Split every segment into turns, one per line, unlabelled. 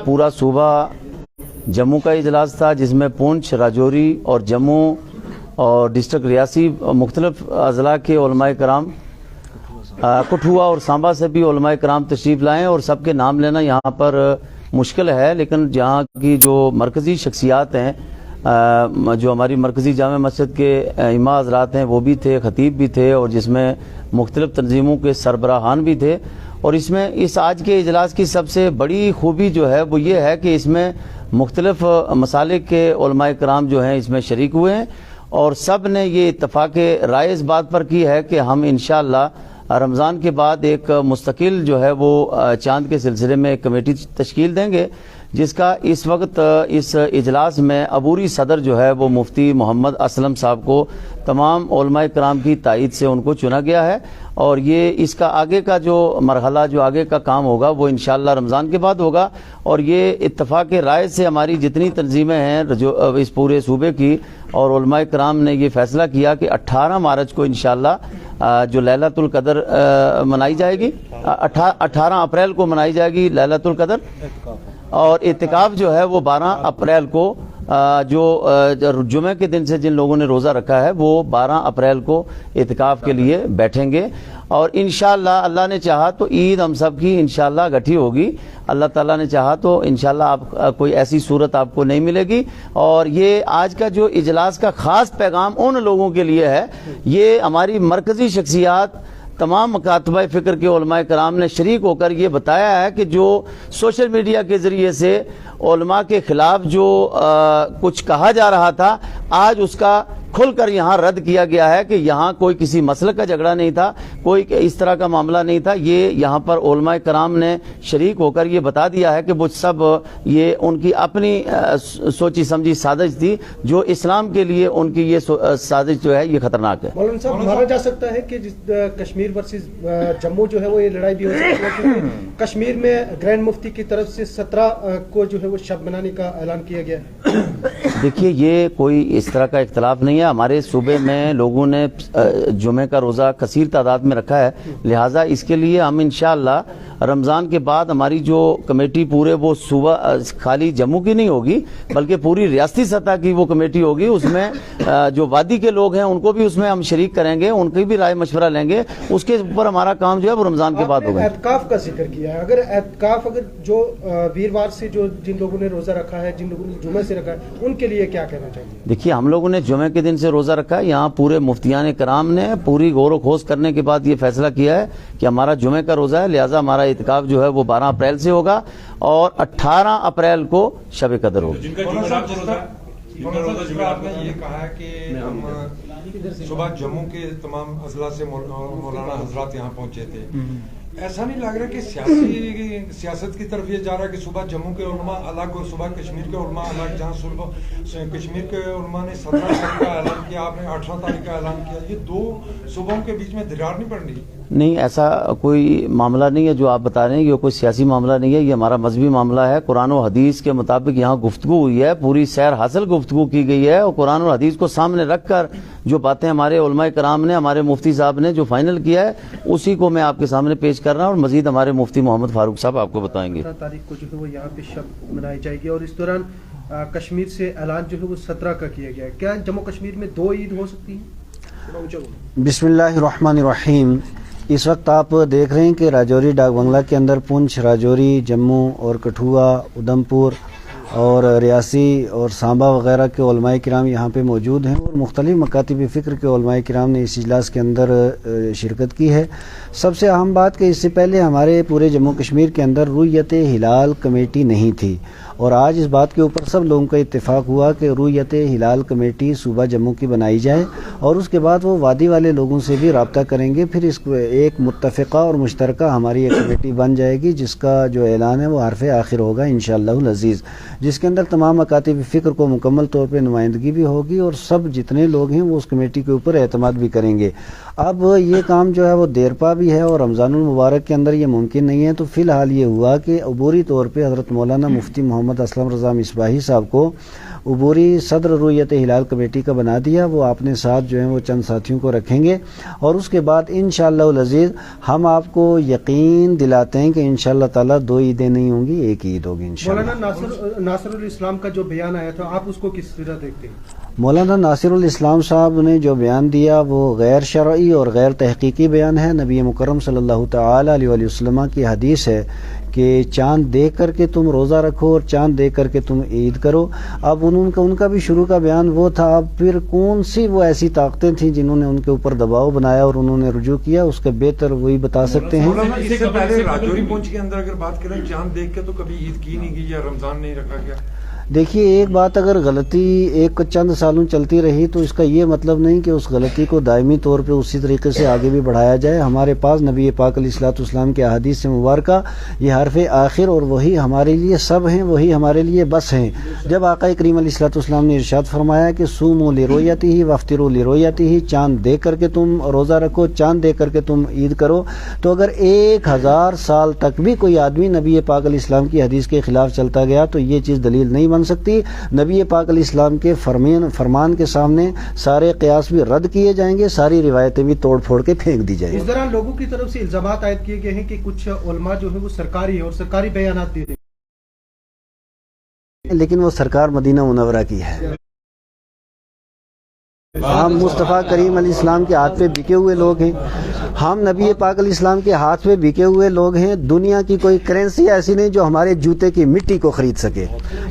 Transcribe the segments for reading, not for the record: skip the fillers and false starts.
پورا صوبہ جموں کا اجلاس تھا، جس میں پونچھ، راجوری اور جموں اور ڈسٹرکٹ ریاسی مختلف اضلاع کے علماء کرام، کٹھوا اور سانبا سے بھی علماء کرام تشریف لائیں، اور سب کے نام لینا یہاں پر مشکل ہے، لیکن جہاں کی جو مرکزی شخصیات ہیں، جو ہماری مرکزی جامع مسجد کے امام حضرات ہیں وہ بھی تھے، خطیب بھی تھے، اور جس میں مختلف تنظیموں کے سربراہان بھی تھے. اور اس میں اس آج کے اجلاس کی سب سے بڑی خوبی جو ہے وہ یہ ہے کہ اس میں مختلف مسالک کے علماء کرام جو ہیں اس میں شریک ہوئے ہیں، اور سب نے یہ اتفاق رائے اس بات پر کی ہے کہ ہم انشاءاللہ رمضان کے بعد ایک مستقل جو ہے وہ چاند کے سلسلے میں ایک کمیٹی تشکیل دیں گے، جس کا اس وقت اس اجلاس میں عبوری صدر جو ہے وہ مفتی محمد اسلم صاحب کو تمام علماء کرام کی تائید سے ان کو چنا گیا ہے. اور یہ اس کا آگے کا جو مرحلہ، جو آگے کا کام ہوگا وہ انشاءاللہ رمضان کے بعد ہوگا. اور یہ اتفاق رائے سے ہماری جتنی تنظیمیں ہیں جو اس پورے صوبے کی، اور علماء کرام نے یہ فیصلہ کیا کہ 18 مارچ کو انشاءاللہ جو لیلۃ القدر منائی جائے گی، 18 اپریل کو منائی جائے گی لیلۃ القدر، اور اعتکاف جو ہے وہ 12 اپریل کو، جو جمعے کے دن سے جن لوگوں نے روزہ رکھا ہے وہ 12 اپریل کو اعتکاف کے لیے بیٹھیں گے. اور انشاءاللہ اللہ نے چاہا تو عید ہم سب کی انشاءاللہ گٹھی ہوگی. اللہ تعالیٰ نے چاہا تو انشاءاللہ آپ کوئی ایسی صورت آپ کو نہیں ملے گی. اور یہ آج کا جو اجلاس کا خاص پیغام ان لوگوں کے لیے ہے، یہ ہماری مرکزی شخصیات، تمام مکاتبہ فکر کے علماء کرام نے شریک ہو کر یہ بتایا ہے کہ جو سوشل میڈیا کے ذریعے سے علماء کے خلاف جو کچھ کہا جا رہا تھا، آج اس کا کھل کر یہاں رد کیا گیا ہے کہ یہاں کوئی کسی مسلک کا جھگڑا نہیں تھا، کوئی اس طرح کا معاملہ نہیں تھا. یہ یہاں پر علماء کرام نے شریک ہو کر یہ بتا دیا ہے کہ وہ سب یہ ان کی اپنی سوچی سمجھی سازش تھی، جو اسلام کے لیے ان کی یہ سازش جو ہے یہ خطرناک ہے.
مولانا صاحب، مانا جا سکتا ہے کہ کشمیر ورسز جموں جو ہے وہ یہ لڑائی بھی ہو سکتی ہے، کیونکہ کشمیر میں گرینڈ مفتی کی طرف سے 17 کو جو ہے وہ شب منانے کا اعلان کیا گیا ہے.
دیکھیے، یہ کوئی اس طرح کا اختلاف نہیں ہے. ہمارے صوبے میں لوگوں نے جمعے کا روزہ کثیر تعداد میں رکھا ہے، لہٰذا اس کے لیے ہم انشاءاللہ رمضان کے بعد ہماری جو کمیٹی پورے وہ صوبہ خالی جموں کی نہیں ہوگی بلکہ پوری ریاستی سطح کی وہ کمیٹی ہوگی. اس میں جو وادی کے لوگ ہیں ان کو بھی اس میں ہم شریک کریں گے، ان کی بھی رائے مشورہ لیں گے. اس کے اوپر ہمارا کام جو ہے وہ رمضان کے بعد ہوگا.
اعتکاف کا ذکر کیا ہے، اگر جو ویروار سے جو جن لوگوں نے روزہ رکھا ہے، جن لوگوں نے جمعے سے رکھا ہے، ان کے لیے کیا کہنا چاہیے؟
دیکھیے، ہم لوگوں نے جمعے کے دن سے روزہ رکھا ہے. یہاں پورے مفتیان کرام نے پوری غور و خوض کرنے کے بعد یہ فیصلہ کیا ہے کہ ہمارا جمعے کا روزہ ہے، لہٰذا ہمارا اعتکاف جو ہے وہ 12 اپریل سے ہوگا اور 18 اپریل کو شب قدر ہوگی.
آپ نے یہ کہا ہے کہ ہم صبح جموں کے تمام اضلاع سے مولانا حضرات یہاں پہنچے تھے، ایسا نہیں لگ رہا کہ سیاست کی طرف یہ جا رہا ہے کہ صبح جموں کے علماء الگ اور صبح کشمیر کے علماء الگ؟ جہاں صبح کشمیر کے علماء نے 17 تاریخ کا اعلان کیا، آپ نے 18 تاریخ کا اعلان کیا، یہ دو صوبوں کے بیچ میں درار نہیں پڑنی؟
نہیں، ایسا کوئی معاملہ نہیں ہے جو آپ بتا رہے ہیں. یہ کوئی سیاسی معاملہ نہیں ہے، یہ ہمارا مذہبی معاملہ ہے. قرآن و حدیث کے مطابق یہاں گفتگو ہوئی ہے، پوری سیر حاصل گفتگو کی گئی ہے، اور قرآن و حدیث کو سامنے رکھ کر جو باتیں ہمارے علماء کرام نے، ہمارے مفتی صاحب نے جو فائنل کیا ہے اسی کو میں آپ کے سامنے پیش کر رہا ہوں. اور مزید ہمارے مفتی محمد فاروق صاحب آپ کو بتائیں گے.
17 تاریخ کو جو ہے وہ یہاں پہ شب منائی جائے گی، اور اس دوران کشمیر سے اعلان جو ہے وہ 17 کا کیا گیا ہے. کیا جموں کشمیر میں 2 عید ہو سکتی ہیں؟
بسم اللہ الرحمن الرحیم. اس وقت آپ دیکھ رہے ہیں کہ راجوری ڈاک بنگلہ کے اندر پونچھ، راجوری، جموں اور کٹھوا، ادھم پور اور ریاسی اور سانبا وغیرہ کے علماء کرام یہاں پہ موجود ہیں، اور مختلف مکاتب فکر کے علماء کرام نے اس اجلاس کے اندر شرکت کی ہے. سب سے اہم بات کہ اس سے پہلے ہمارے پورے جموں کشمیر کے اندر رؤیت ہلال کمیٹی نہیں تھی، اور آج اس بات کے اوپر سب لوگوں کا اتفاق ہوا کہ رؤیت ہلال کمیٹی صوبہ جموں کی بنائی جائے، اور اس کے بعد وہ وادی والے لوگوں سے بھی رابطہ کریں گے. پھر اس کو ایک متفقہ اور مشترکہ ہماری ایک کمیٹی بن جائے گی، جس کا جو اعلان ہے وہ حرف آخر ہوگا انشاءاللہ العزیز، جس کے اندر تمام مکاتب فکر کو مکمل طور پہ نمائندگی بھی ہوگی، اور سب جتنے لوگ ہیں وہ اس کمیٹی کے اوپر اعتماد بھی کریں گے. اب یہ کام جو ہے وہ دیرپا بھی ہے، اور رمضان المبارک کے اندر یہ ممکن نہیں ہے. تو فی الحال یہ ہوا کہ عبوری طور پہ حضرت مولانا مفتی محمد اسلم رضا مصباحی صاحب کو عبوری صدر رویت ہلال کمیٹی کا بنا دیا، وہ اپنے ساتھ جو ہیں وہ چند ساتھیوں کو رکھیں گے، اور اس کے بعد انشاءاللہ العزیز ہم آپ کو یقین دلاتے ہیں کہ انشاءاللہ تعالیٰ 2 عیدیں نہیں ہوں گی، ایک عید ہوگی انشاءاللہ۔
مولانا ناصر الاسلام کا جو بیان آیا تھا، آپ اس کو کس طرح دیکھتے ہیں؟
مولانا ناصر الاسلام صاحب نے جو بیان دیا وہ غیر شرعی اور غیر تحقیقی بیان ہے۔ نبی مکرم صلی اللہ تعالی علیہ وآلہ وسلم کی حدیث ہے کہ چاند دیکھ کر کے تم روزہ رکھو اور چاند دیکھ کر کے تم عید کرو۔ اب ان کا بھی شروع کا بیان وہ تھا، اب پھر کون سی وہ ایسی طاقتیں تھیں جنہوں نے ان کے اوپر دباؤ بنایا اور انہوں نے رجوع کیا، اس کا بہتر وہی بتا سکتے ہیں۔
اس سے پہلے راجوری پونچھ کے اندر اگر بات کریں، چاند دیکھ کے تو کبھی عید کی نہیں گئی یا رمضان نہیں رکھا گیا۔
دیکھیے، ایک بات اگر غلطی ایک چند سالوں چلتی رہی تو اس کا یہ مطلب نہیں کہ اس غلطی کو دائمی طور پہ اسی طریقے سے آگے بھی بڑھایا جائے۔ ہمارے پاس نبی پاک علیہ الصلوۃ والسلام کے احادیث سے مبارکہ یہ حرف آخر اور وہی ہمارے لیے سب ہیں، وہی ہمارے لیے بس ہیں۔ جب آقا کریم علیہ الصلوۃ والسلام نے ارشاد فرمایا کہ صوموا لرؤیتہ وافطروا لرؤیتہ، چاند دیکھ کر کے تم روزہ رکھو، چاند دیکھ کر کے تم عید کرو، تو اگر 1000 سال تک بھی کوئی آدمی نبی پاک علیہ السلام کی حدیث کے خلاف چلتا گیا تو یہ چیز دلیل نہیں بن سکتی۔ نبی پاک علیہ السلام کے فرمان کے سامنے سارے قیاس بھی رد کیے جائیں گے، ساری روایتیں بھی توڑ پھوڑ کے پھینک دی جائیں گی۔
اس دوران لوگوں کی طرف سے الزامات عائد کیے گئے ہیں کہ کچھ علماء جو ہے وہ سرکاری ہے اور سرکاری بیانات دے دیں،
لیکن وہ سرکار مدینہ منورہ کی ہے۔ ہم مصطفیٰ کریم علیہ السلام کے ہاتھ پہ بکے ہوئے لوگ ہیں، ہم نبی پاک علیہ السلام کے ہاتھ پہ بکے ہوئے لوگ ہیں۔ دنیا کی کوئی کرنسی ایسی نہیں جو ہمارے جوتے کی مٹی کو خرید سکے۔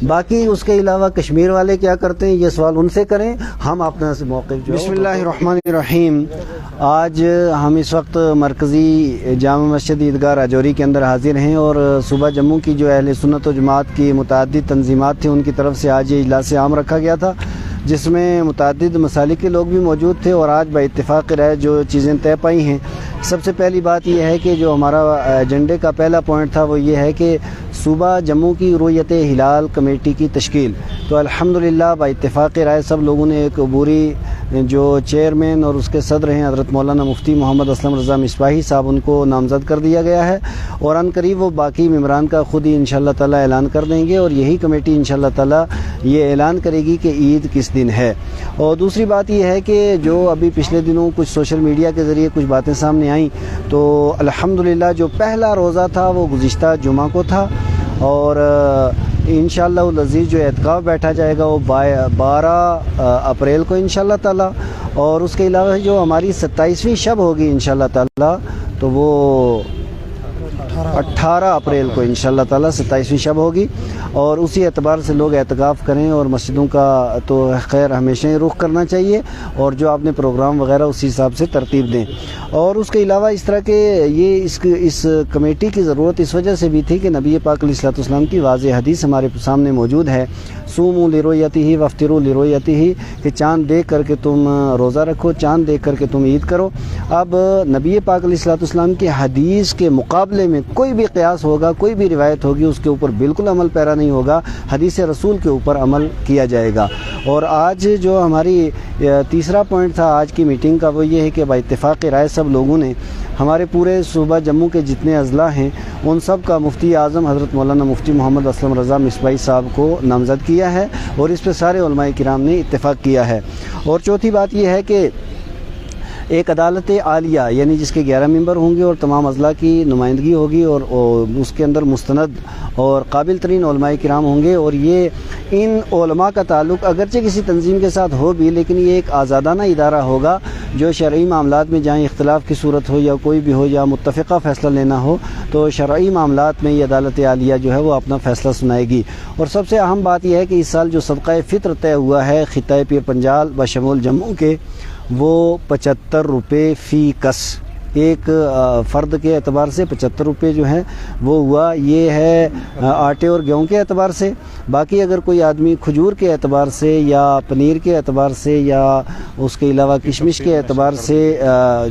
باقی اس کے علاوہ کشمیر والے کیا کرتے ہیں یہ سوال ان سے کریں، ہم اپنا سے موقف جو۔ بسم اللہ الرحمن الرحیم۔ آج ہم اس وقت مرکزی جامع مسجد عیدگاہ راجوری کے اندر حاضر ہیں، اور صوبہ جموں کی جو اہل سنت و جماعت کی متعدد تنظیمات تھیں ان کی طرف سے آج یہ اجلاس عام رکھا گیا تھا، جس میں متعدد مسالک کے لوگ بھی موجود تھے، اور آج باتفاق رائے جو چیزیں طے پائی ہیں، سب سے پہلی بات یہ ہے کہ جو ہمارا ایجنڈے کا پہلا پوائنٹ تھا وہ یہ ہے کہ صوبہ جموں کی رویت ہلال کمیٹی کی تشکیل۔ تو الحمدللہ باتفاق رائے سب لوگوں نے ایک عبوری جو چیئرمین اور اس کے صدر ہیں حضرت مولانا مفتی محمد اسلم رضا مصباحی صاحب، ان کو نامزد کر دیا گیا ہے، اور ان قریب وہ باقی ممبران کا خود ہی انشاءاللہ تعالی اعلان کر دیں گے، اور یہی کمیٹی انشاءاللہ تعالی یہ اعلان کرے گی کہ عید کس دن ہے۔ اور دوسری بات یہ ہے کہ جو ابھی پچھلے دنوں کچھ سوشل میڈیا کے ذریعے کچھ باتیں سامنے آئیں، تو الحمدللہ جو پہلا روزہ تھا وہ گزشتہ جمعہ کو تھا، اور انشاءاللہ العزیز جو اعتکاف بیٹھا جائے گا وہ 12 اپریل کو انشاءاللہ تعالی، اور اس کے علاوہ جو ہماری 27ویں شب ہوگی انشاءاللہ تعالی تو وہ 18 اپریل کو انشاءاللہ تعالی 27ویں شب ہوگی، اور اسی اعتبار سے لوگ اعتکاف کریں، اور مسجدوں کا تو خیر ہمیشہ ہی رخ کرنا چاہیے، اور جو آپ نے پروگرام وغیرہ اسی حساب سے ترتیب دیں۔ اور اس کے علاوہ اس طرح کے یہ اس کمیٹی کی ضرورت اس وجہ سے بھی تھی کہ نبی پاک علیہ الصلوۃ والسلام کی واضح حدیث ہمارے سامنے موجود ہے، صوموا لرؤیتہ وافطروا لرؤیتہ، کہ چاند دیکھ کر کے تم روزہ رکھو، چاند دیکھ کر کے تم عید کرو۔ اب نبی پاک علیہ الصلوۃ والسلام کی حدیث کے مقابلے میں کوئی بھی قیاس ہوگا، کوئی بھی روایت ہوگی، اس کے اوپر بالکل عمل پیرا نہیں ہوگا، حدیث رسول کے اوپر عمل کیا جائے گا۔ اور آج جو ہماری تیسرا پوائنٹ تھا آج کی میٹنگ کا وہ یہ ہے کہ باتفاق رائے سب لوگوں نے ہمارے پورے صوبہ جموں کے جتنے اضلاع ہیں ان سب کا مفتی اعظم حضرت مولانا مفتی محمد اسلم رضا مصباحی صاحب کو نامزد کیا ہے، اور اس پہ سارے علماء کرام نے اتفاق کیا ہے۔ اور چوتھی بات یہ ہے کہ ایک عدالت عالیہ یعنی جس کے 11 ممبر ہوں گے اور تمام اضلاع کی نمائندگی ہوگی، اور اس کے اندر مستند اور قابل ترین علماء کرام ہوں گے، اور یہ ان علماء کا تعلق اگرچہ کسی تنظیم کے ساتھ ہو بھی، لیکن یہ ایک آزادانہ ادارہ ہوگا جو شرعی معاملات میں جہاں اختلاف کی صورت ہو یا کوئی بھی ہو یا متفقہ فیصلہ لینا ہو تو شرعی معاملات میں یہ عدالت عالیہ جو ہے وہ اپنا فیصلہ سنائے گی۔ اور سب سے اہم بات یہ ہے کہ اس سال جو صدقہ فطر طے ہوا ہے خطۂ پیر پنجال بشمول جموں کے، وہ 75 روپے فی کس، ایک فرد کے اعتبار سے 75 روپے جو ہیں وہ ہوا، یہ ہے آٹے اور گیہوں کے اعتبار سے۔ باقی اگر کوئی آدمی کھجور کے اعتبار سے یا پنیر کے اعتبار سے یا اس کے علاوہ کشمش کے اعتبار سے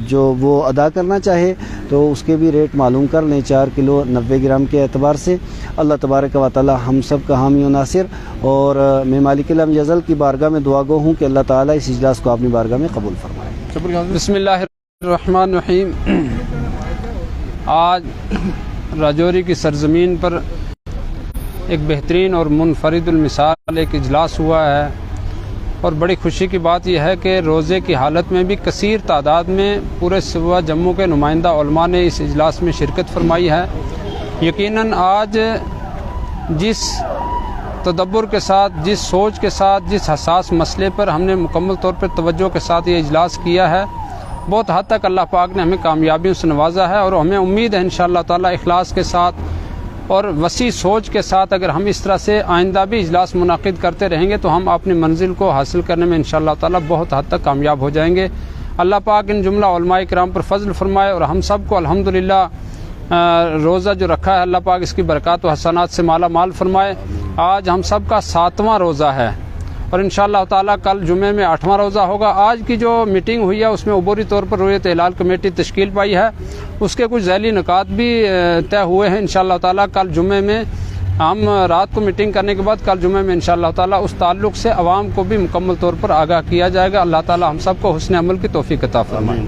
جو وہ ادا کرنا چاہے تو اس کے بھی ریٹ معلوم کر لیں، 4 کلو 90 گرام کے اعتبار سے۔ اللہ تبارک و تعالی ہم سب کا حامی و ناصر، اور میں مالک الامر جزل کی بارگاہ میں دعا گو ہوں کہ اللہ تعالی اس اجلاس کو اپنی بارگاہ میں قبول فرمائے۔
بسم اللہ الرحمن الرحیم۔ آج راجوری کی سرزمین پر ایک بہترین اور منفرد المثال ایک اجلاس ہوا ہے، اور بڑی خوشی کی بات یہ ہے کہ روزے کی حالت میں بھی کثیر تعداد میں پورے صوبہ جموں کے نمائندہ علماء نے اس اجلاس میں شرکت فرمائی ہے۔ یقیناً آج جس تدبر کے ساتھ، جس سوچ کے ساتھ، جس حساس مسئلے پر ہم نے مکمل طور پر توجہ کے ساتھ یہ اجلاس کیا ہے، بہت حد تک اللہ پاک نے ہمیں کامیابیوں سے نوازا ہے، اور ہمیں امید ہے انشاءاللہ تعالی اخلاص کے ساتھ اور وسیع سوچ کے ساتھ اگر ہم اس طرح سے آئندہ بھی اجلاس منعقد کرتے رہیں گے تو ہم اپنی منزل کو حاصل کرنے میں انشاءاللہ تعالی بہت حد تک کامیاب ہو جائیں گے۔ اللہ پاک ان جملہ علماء کرام پر فضل فرمائے، اور ہم سب کو الحمدللہ روزہ جو رکھا ہے اللہ پاک اس کی برکات و حسنات سے مالا مال فرمائے۔ آج ہم سب کا 7واں روزہ ہے، اور انشاءاللہ تعالی کل جمعے میں 8واں روزہ ہوگا۔ آج کی جو میٹنگ ہوئی ہے اس میں عبوری طور پر رویت ہلال کمیٹی تشکیل پائی ہے، اس کے کچھ ذیلی نکات بھی طے ہوئے ہیں۔ انشاءاللہ تعالی کل جمعے میں ہم رات کو میٹنگ کرنے کے بعد کل جمعے میں انشاءاللہ تعالی اس تعلق سے عوام کو بھی مکمل طور پر آگاہ کیا جائے گا۔ اللہ تعالی ہم سب کو حسن عمل کی توفیق عطا فرمائے۔